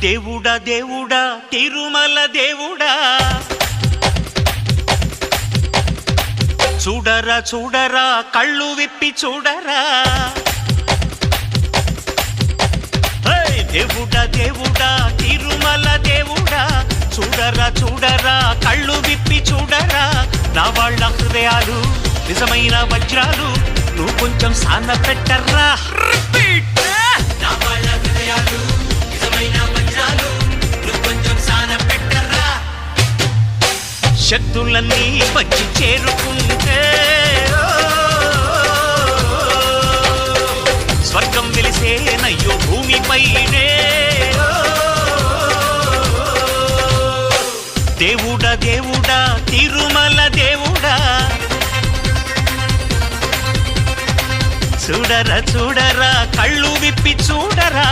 దేవుడా దేవుడా తిరుమల దేవుడా చూడరా చూడరా కళ్ళు విప్పి చూడరా దేవుడా దేవుడా తిరుమల దేవుడా చూడరా చూడరా కళ్ళు విప్పి చూడరా నా వాళ్ళ హృదయాలు నిజమైన వజ్రాలు నువ్వు కొంచెం సాన పెట్టర్రా నా వాళ్ళ హృదయాలు నిజమైన వజ్రాలు నువ్వు కొంచెం సాన పెట్టర్రా శక్తులన్నీ వచ్చి చేరుకుంటే స్వర్గం వెలిసేనయ్యో భూమిపైనే దేవుడా దేవుడా తిరుమల దేవుడా చూడరా చూడరా కళ్ళు విప్పి చూడరా